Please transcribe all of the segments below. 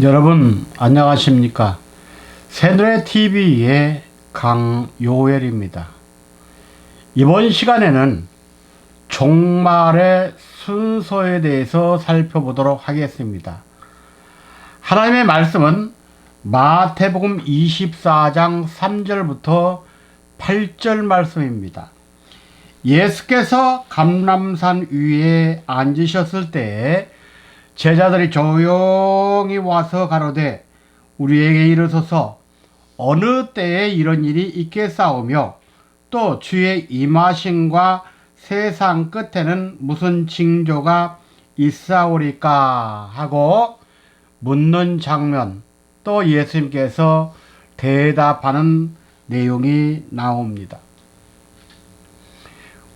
여러분 안녕하십니까? 새누레TV의 강요엘입니다. 이번 시간에는 종말의 순서에 대해서 살펴보도록 하겠습니다. 하나님의 말씀은 마태복음 24장 3절부터 8절 말씀입니다. 예수께서 감람산 위에 앉으셨을 때에 제자들이 조용히 와서 가로되 우리에게 이르소서 어느 때에 이런 일이 있겠사오며 또 주의 임하심과 세상 끝에는 무슨 징조가 있사오리까 하고 묻는 장면, 또 예수님께서 대답하는 내용이 나옵니다.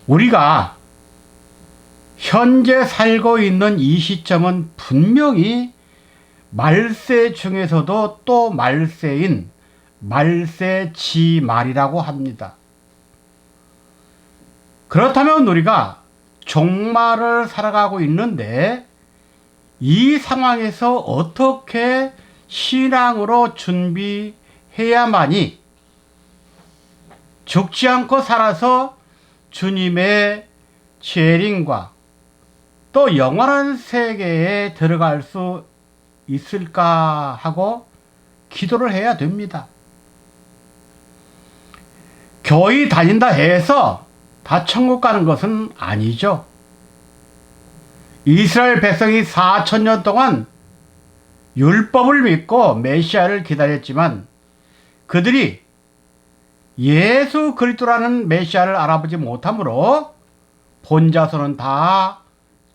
우리가 현재 살고 있는 이 시점은 분명히 말세 중에서도 또 말세인 말세지말이라고 합니다. 그렇다면 우리가 종말을 살아가고 있는데 이 상황에서 어떻게 신앙으로 준비해야만이 죽지 않고 살아서 주님의 재림과 또 영원한 세계에 들어갈 수 있을까 하고 기도를 해야 됩니다. 교회 다닌다 해서 다 천국 가는 것은 아니죠. 이스라엘 백성이 4,000년 동안 율법을 믿고 메시아를 기다렸지만 그들이 예수 그리스도라는 메시아를 알아보지 못하므로 본자손은 다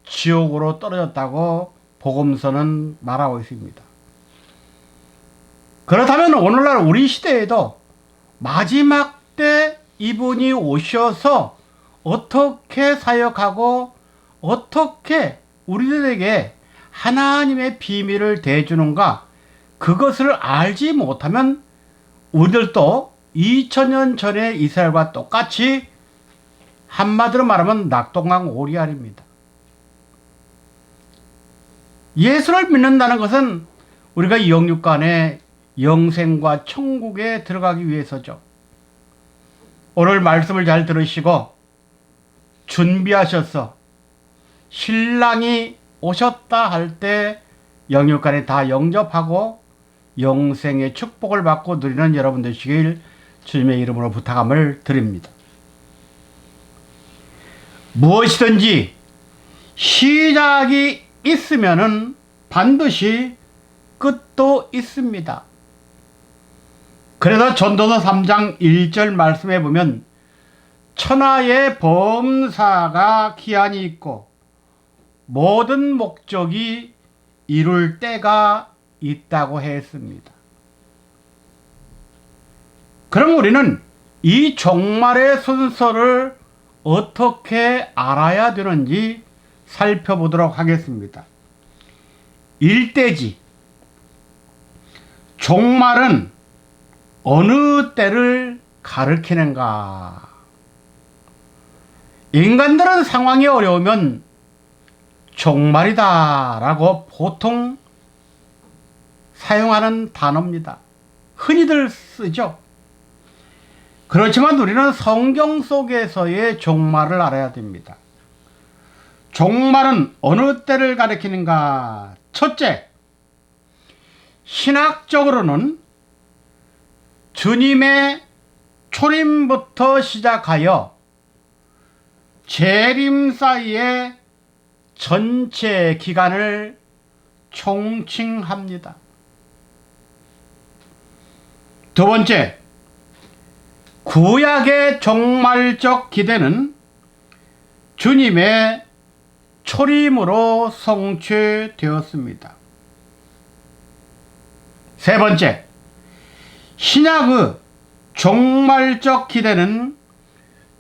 지옥으로 떨어졌다고 복음서는 말하고 있습니다. 그렇다면 오늘날 우리 시대에도 마지막 때 이분이 오셔서 어떻게 사역하고 어떻게 우리들에게 하나님의 비밀을 대주는가, 그것을 알지 못하면 우리들도 2000년 전의 이스라엘과 똑같이 한마디로 말하면 낙동강 오리알입니다. 예수를 믿는다는 것은 우리가 영육간의 영생과 천국에 들어가기 위해서죠. 오늘 말씀을 잘 들으시고 준비하셔서 신랑이 오셨다 할 때 영육간에 다 영접하고 영생의 축복을 받고 누리는 여러분 되시길 주님의 이름으로 부탁함을 드립니다. 무엇이든지 시작이 있으면은 반드시 끝도 있습니다. 그래서 전도서 3장 1절 말씀에 보면 천하의 범사가 기한이 있고 모든 목적이 이룰 때가 있다고 했습니다. 그럼 우리는 이 종말의 순서를 어떻게 알아야 되는지 살펴보도록 하겠습니다. 일대지, 종말은 어느 때를 가리키는가? 인간들은 상황이 어려우면 종말이다 라고 보통 사용하는 단어입니다. 흔히들 쓰죠. 그렇지만 우리는 성경 속에서의 종말을 알아야 됩니다. 종말은 어느 때를 가리키는가? 첫째, 신학적으로는 주님의 초림부터 시작하여 재림 사이의 전체 기간을 총칭합니다. 두 번째, 구약의 종말적 기대는 주님의 초림으로 성취되었습니다. 세 번째, 신약의 종말적 기대는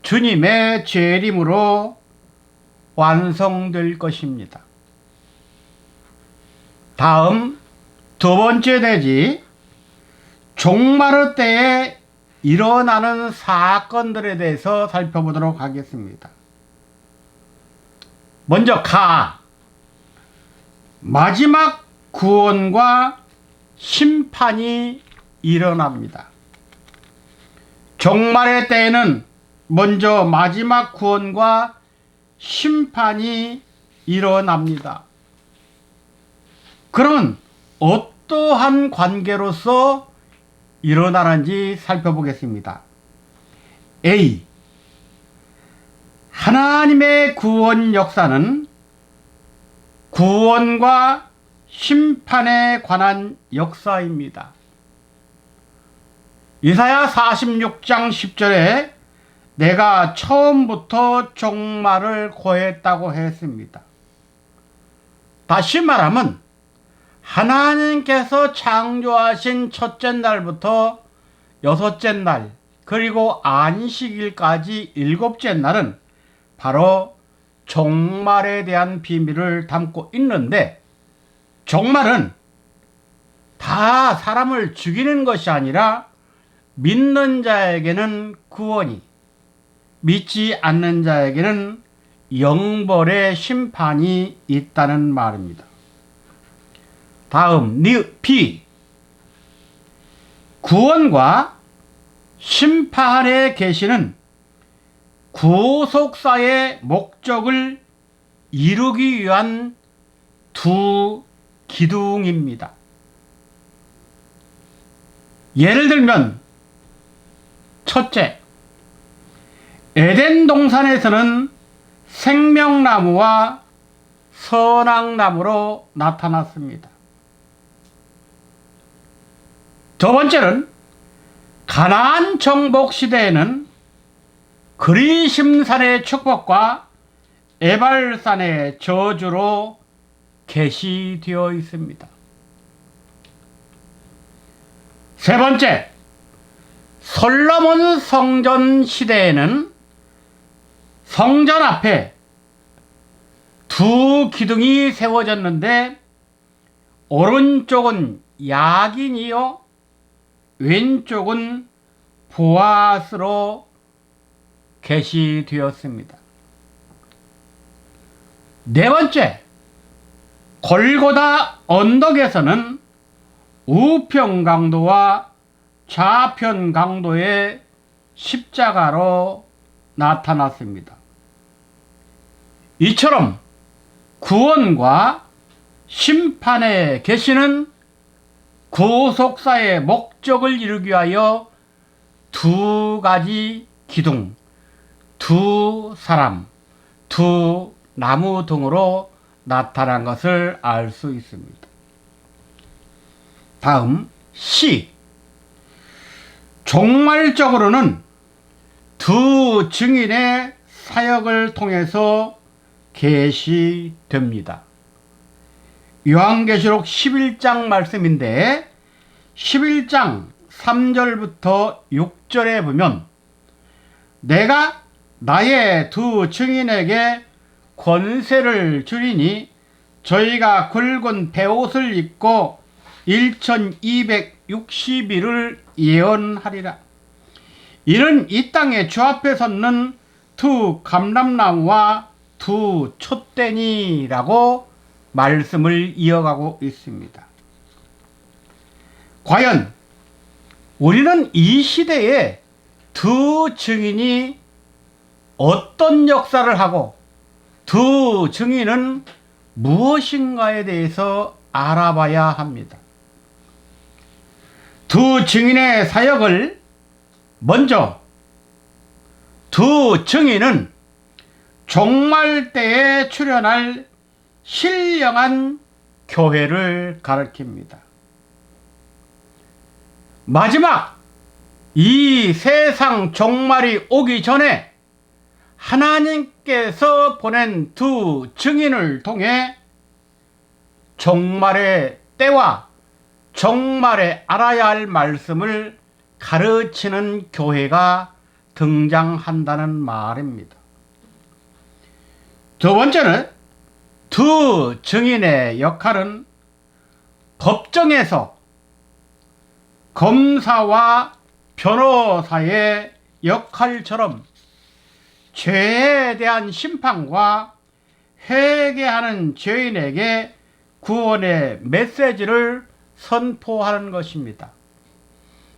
주님의 재림으로 완성될 것입니다. 다음 두 번째 대지, 종말의 때에 일어나는 사건들에 대해서 살펴보도록 하겠습니다. 먼저 마지막 구원과 심판이 일어납니다. 종말의 때에는 먼저 마지막 구원과 심판이 일어납니다. 그러면 어떠한 관계로서 일어나는지 살펴보겠습니다. A. 하나님의 구원 역사는 구원과 심판에 관한 역사입니다. 이사야 46장 10절에 내가 처음부터 종말을 고했다고 했습니다. 다시 말하면 하나님께서 창조하신 첫째 날부터 여섯째 날 그리고 안식일까지 일곱째 날은 바로 종말에 대한 비밀을 담고 있는데, 종말은 다 사람을 죽이는 것이 아니라 믿는 자에게는 구원이, 믿지 않는 자에게는 영벌의 심판이 있다는 말입니다. 다음 B. 구원과 심판의 계시는 구속사의 목적을 이루기 위한 두 기둥입니다. 예를 들면 첫째, 에덴 동산에서는 생명나무와 선악나무로 나타났습니다. 두 번째는 가나안 정복 시대에는 그리심산의 축복과 에발산의 저주로 계시되어 있습니다. 세 번째, 솔로몬 성전 시대에는 성전 앞에 두 기둥이 세워졌는데 오른쪽은 야긴이요 왼쪽은 보아스로 계시되었습니다. 네 번째, 골고다 언덕에서는 우편 강도와 좌편 강도의 십자가로 나타났습니다. 이처럼 구원과 심판의 계시는 구속사의 목적을 이루기 위하여 두 가지 기둥, 두 사람, 두 나무 등으로 나타난 것을 알 수 있습니다. 다음 C. 종말적으로는 두 증인의 사역을 통해서 계시됩니다. 요한계시록 11장 말씀인데 11장 3절부터 6절에 보면 내가 나의 두 증인에게 권세를 주리니 저희가 굵은 베옷을 입고 1260일을 예언하리라. 이는 이 땅에 주 앞에 섰는 두 감람나무와 두 촛대니라고 말씀을 이어가고 있습니다. 과연 우리는 이 시대에 두 증인이 어떤 역사를 하고 두 증인은 무엇인가에 대해서 알아봐야 합니다. 두 증인의 사역을 먼저, 두 증인은 종말 때에 출현할 신령한 교회를 가리킵니다. 마지막 이 세상 종말이 오기 전에 하나님께서 보낸 두 증인을 통해 종말의 때와 종말에 알아야 할 말씀을 가르치는 교회가 등장한다는 말입니다. 두 번째는 두 증인의 역할은 법정에서 검사와 변호사의 역할처럼 죄에 대한 심판과 회개하는 죄인에게 구원의 메시지를 선포하는 것입니다.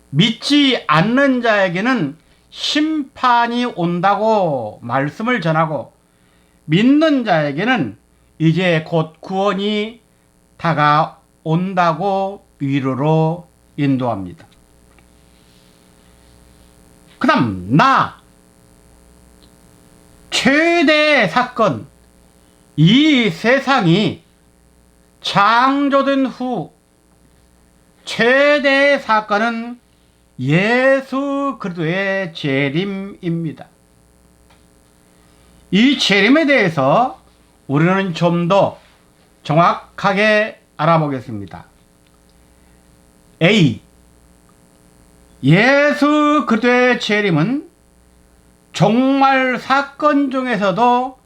믿지 않는 자에게는 심판이 온다고 말씀을 전하고, 믿는 자에게는 이제 곧 구원이 다가온다고 위로로 인도합니다. 그 다음 최대의 사건, 이 세상이 창조된 후 최대의 사건은 예수 그리스도의 재림입니다. 이 재림에 대해서 우리는 좀 더 정확하게 알아보겠습니다. A. 예수 그리스도의 재림은 종말 사건 중에서도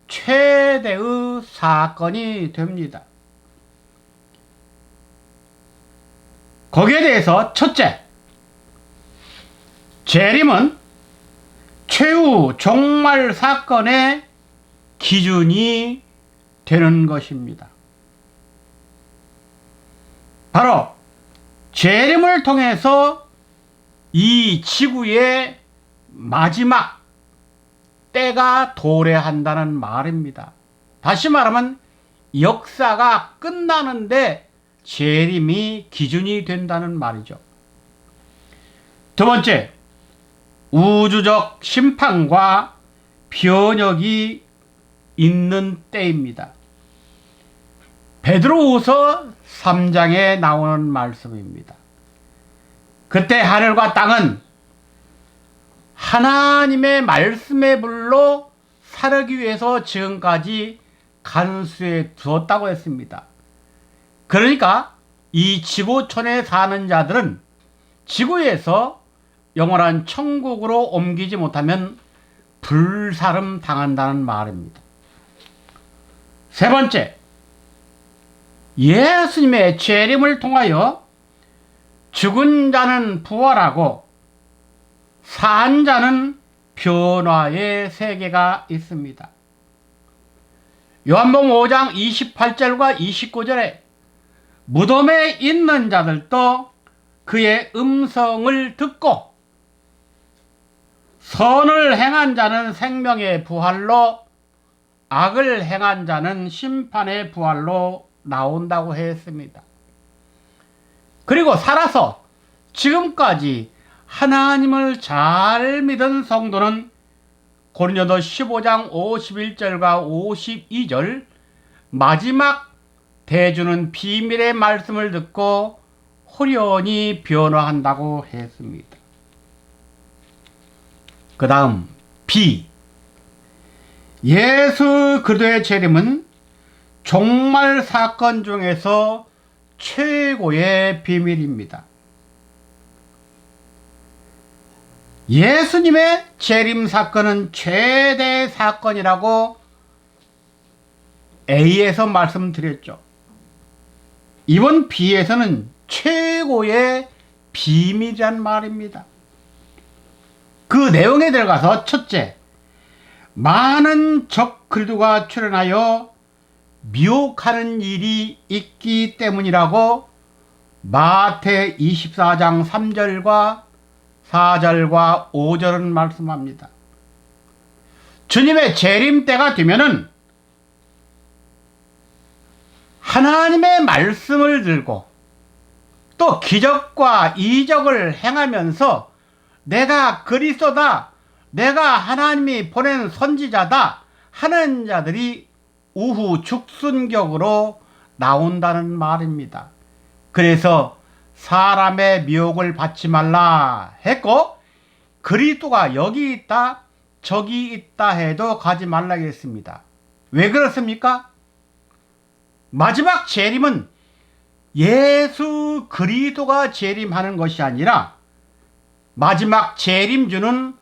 최대의 사건이 됩니다. 거기에 대해서 첫째, 재림은 최후 종말 사건의 기준이 되는 것입니다. 바로 재림을 통해서 이 지구의 마지막 때가 도래한다는 말입니다. 다시 말하면 역사가 끝나는데 재림이 기준이 된다는 말이죠. 두 번째, 우주적 심판과 변혁이 있는 때입니다. 베드로후서 3장에 나오는 말씀입니다. 그때 하늘과 땅은 하나님의 말씀의 불로 사르기 위해서 지금까지 간수해 두었다고 했습니다. 그러니까 이 지구촌에 사는 자들은 지구에서 영원한 천국으로 옮기지 못하면 불사름 당한다는 말입니다. 세 번째, 예수님의 재림을 통하여 죽은 자는 부활하고 산 자는 변화의 세계가 있습니다. 요한복음 5장 28절과 29절에 무덤에 있는 자들도 그의 음성을 듣고 선을 행한 자는 생명의 부활로, 악을 행한 자는 심판의 부활로 나온다고 했습니다. 그리고 살아서 지금까지 하나님을 잘 믿은 성도는 고린도서 15장 51절과 52절 마지막 대주는 비밀의 말씀을 듣고 호련히 변화한다고 했습니다. 그 다음 B. 예수 그리스도의 재림은 종말 사건 중에서 최고의 비밀입니다. 예수님의 재림 사건은 최대 사건이라고 A에서 말씀드렸죠. 이번 B에서는 최고의 비밀이란 말입니다. 그 내용에 들어가서 첫째, 많은 적 그리스도가 출현하여 미혹하는 일이 있기 때문이라고 마태 24장 3절과 4절과 5절은 말씀합니다. 주님의 재림 때가 되면은 하나님의 말씀을 들고 또 기적과 이적을 행하면서 내가 그리스도다, 내가 하나님이 보낸 선지자다 하는 자들이 우후 죽순격으로 나온다는 말입니다. 그래서 사람의 미혹을 받지 말라 했고, 그리스도가 여기 있다 저기 있다 해도 가지 말라 했습니다. 왜 그렇습니까? 마지막 재림은 예수 그리스도가 재림하는 것이 아니라 마지막 재림주는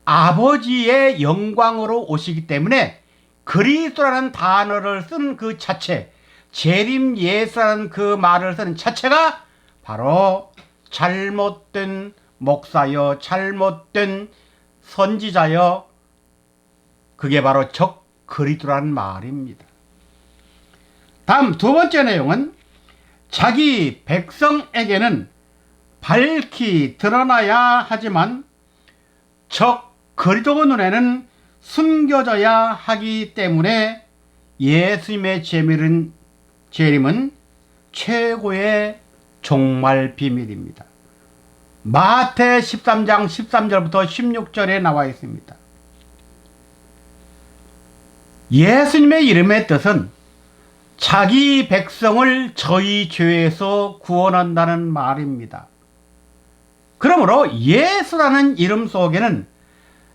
아버지의 영광으로 오시기 때문에 그리스도라는 단어를 쓴 그 자체, 재림 예수라는 그 말을 쓰는 자체가 바로 잘못된 목사여, 잘못된 선지자여, 그게 바로 적 그리스도라는 말입니다. 다음 두 번째 내용은 자기 백성에게는 밝히 드러나야 하지만 적 그리스도 눈에는 숨겨져야 하기 때문에 예수님의 재림은 최고의 종말 비밀입니다. 마태 13장 13절부터 16절에 나와 있습니다. 예수님의 이름의 뜻은 자기 백성을 저희 죄에서 구원한다는 말입니다. 그러므로 예수라는 이름 속에는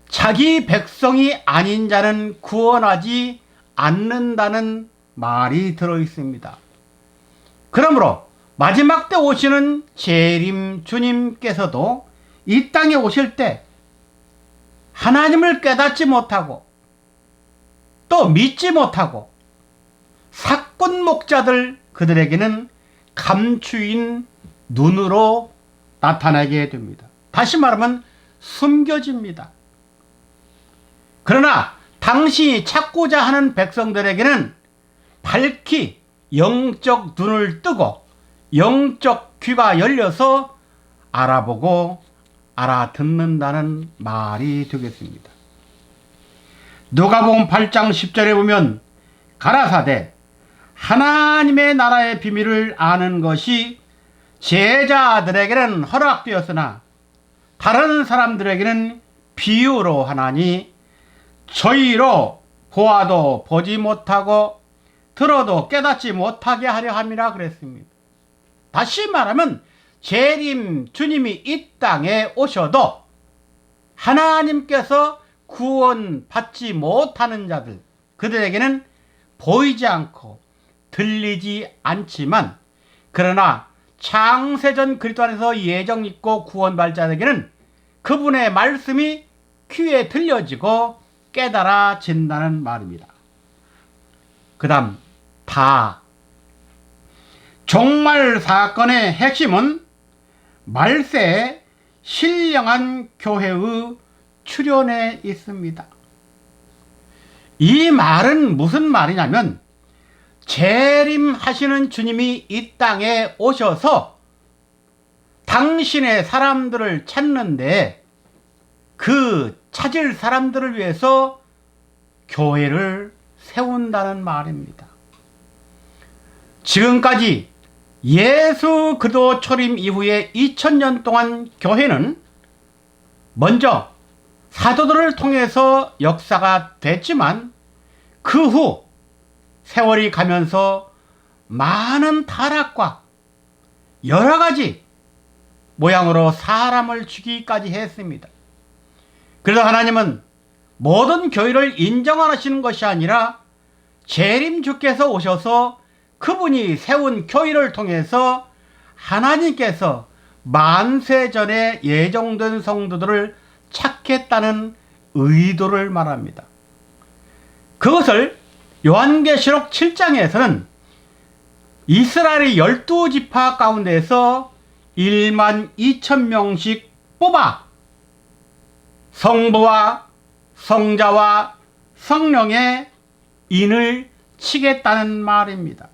자기 백성이 아닌 자는 구원하지 않는다는 말이 들어 있습니다. 그러므로 마지막 때 오시는 재림 주님께서도 이 땅에 오실 때 하나님을 깨닫지 못하고 또 믿지 못하고 사꾼 목자들 그들에게는 감추인 눈으로 나타나게 됩니다. 다시 말하면 숨겨집니다. 그러나 당신이 찾고자 하는 백성들에게는 밝히 영적 눈을 뜨고 영적 귀가 열려서 알아보고 알아듣는다는 말이 되겠습니다. 누가복음 8장 10절에 보면 가라사대 하나님의 나라의 비밀을 아는 것이 제자들에게는 허락되었으나 다른 사람들에게는 비유로 하나니 저희로 보아도 보지 못하고 들어도 깨닫지 못하게 하려 함이라 그랬습니다. 다시 말하면 재림 주님이 이 땅에 오셔도 하나님께서 구원받지 못하는 자들 그들에게는 보이지 않고 들리지 않지만 그러나 창세전 그리스도 안에서 예정 있고 구원받을 자에게는 그분의 말씀이 귀에 들려지고 깨달아진다는 말입니다. 그 다음 다 종말 사건의 핵심은 말세에 신령한 교회의 출현에 있습니다. 이 말은 무슨 말이냐면 재림하시는 주님이 이 땅에 오셔서 당신의 사람들을 찾는데 그 찾을 사람들을 위해서 교회를 세운다는 말입니다. 지금까지 예수 그리스도 초림 이후에 2000년 동안 교회는 먼저 사도들을 통해서 역사가 됐지만 그 후 세월이 가면서 많은 타락과 여러 가지 모양으로 사람을 죽이기까지 했습니다. 그래서 하나님은 모든 교회를 인정하시는 것이 아니라 재림 주께서 오셔서 그분이 세운 교회를 통해서 하나님께서 만세 전에 예정된 성도들을 찾겠다는 의도를 말합니다. 그것을 요한계시록 7장에서는 이스라엘의 12지파 가운데서 12,000명씩 뽑아 성부와 성자와 성령의 인을 치겠다는 말입니다.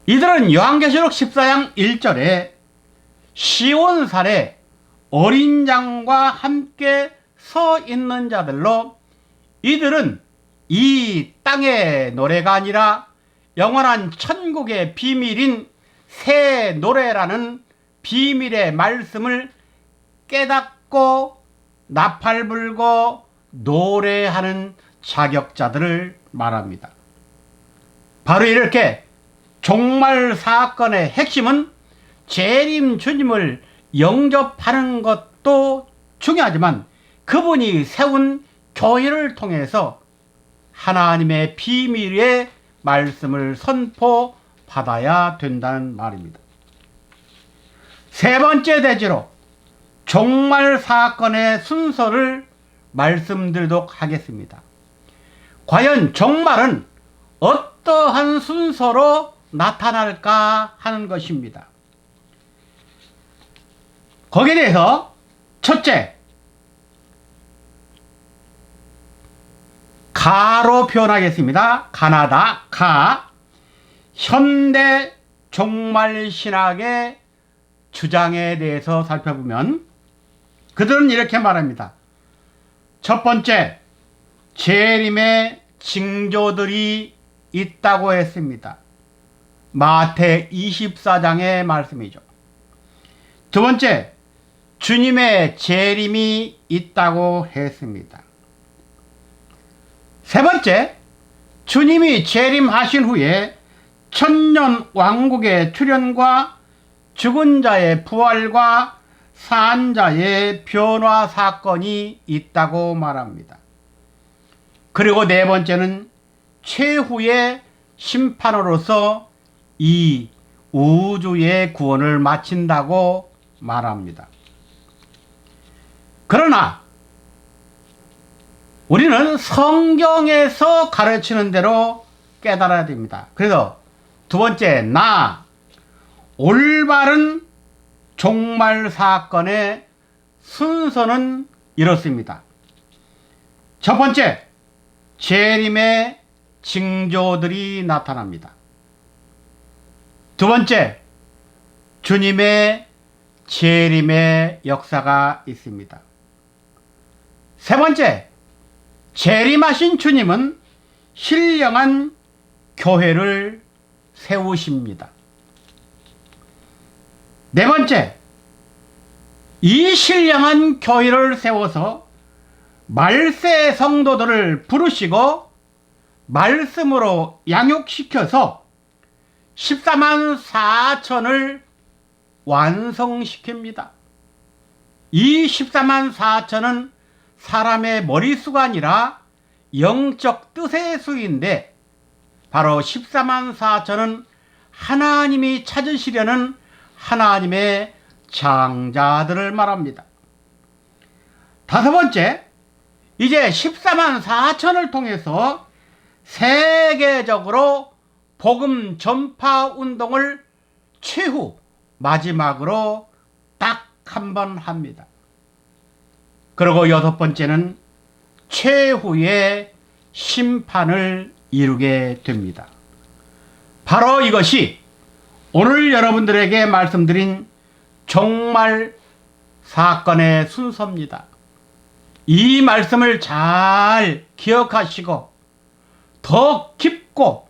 이들은 요한계시록 14장 1절에 시온산에 어린 양과 함께 서 있는 자들로 이들은 이 땅의 노래가 아니라 영원한 천국의 비밀인 새 노래라는 비밀의 말씀을 깨닫고 나팔 불고 노래하는 자격자들을 말합니다. 바로 이렇게 종말 사건의 핵심은 재림 주님을 영접하는 것도 중요하지만 그분이 세운 교회를 통해서 하나님의 비밀의 말씀을 선포받아야 된다는 말입니다. 세 번째 대지로 종말 사건의 순서를 말씀드리도록 하겠습니다. 과연 종말은 어떠한 순서로 나타날까 하는 것입니다. 거기에 대해서 첫째, 가로 표현하겠습니다. 가나다, 가, 현대 종말신학의 주장에 대해서 살펴보면 그들은 이렇게 말합니다. 첫 번째, 재림의 징조들이 있다고 했습니다. 마태 24장의 말씀이죠. 두 번째, 주님의 재림이 있다고 했습니다. 세 번째, 주님이 재림하신 후에 천년 왕국의 출현과 죽은 자의 부활과 산 자의 변화 사건이 있다고 말합니다. 그리고 네 번째는 최후의 심판으로서 이 우주의 구원을 마친다고 말합니다. 그러나 우리는 성경에서 가르치는 대로 깨달아야 됩니다. 그래서 두 번째, 올바른 종말 사건의 순서는 이렇습니다. 첫 번째, 재림의 징조들이 나타납니다. 두 번째, 주님의 재림의 역사가 있습니다. 세 번째, 재림하신 주님은 신령한 교회를 세우십니다. 네 번째, 이 신령한 교회를 세워서 말세 성도들을 부르시고 말씀으로 양육시켜서 14만 4천을 완성시킵니다. 이 14만 4천은 사람의 머릿수가 아니라 영적 뜻의 수인데 바로 14만 4천은 하나님이 찾으시려는 하나님의 장자들을 말합니다. 다섯 번째, 이제 14만 4천을 통해서 세계적으로 복음 전파 운동을 최후 마지막으로 딱 한 번 합니다. 그리고 여섯 번째는 최후의 심판을 이루게 됩니다. 바로 이것이 오늘 여러분들에게 말씀드린 종말 사건의 순서입니다. 이 말씀을 잘 기억하시고 더 깊고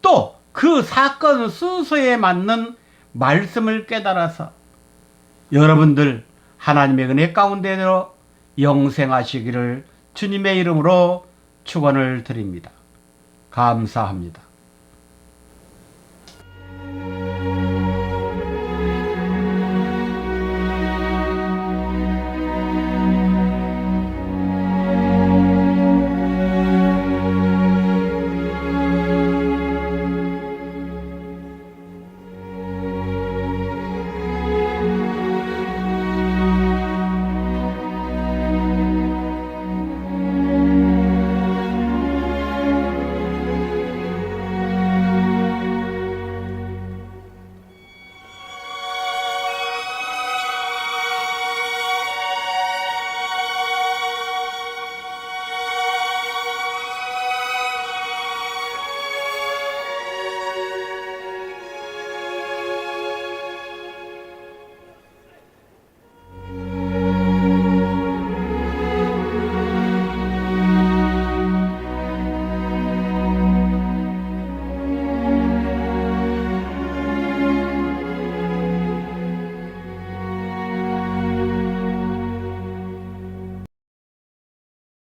또 그 사건 순서에 맞는 말씀을 깨달아서 여러분들 하나님의 은혜 가운데로 영생하시기를 주님의 이름으로 축원을 드립니다. 감사합니다.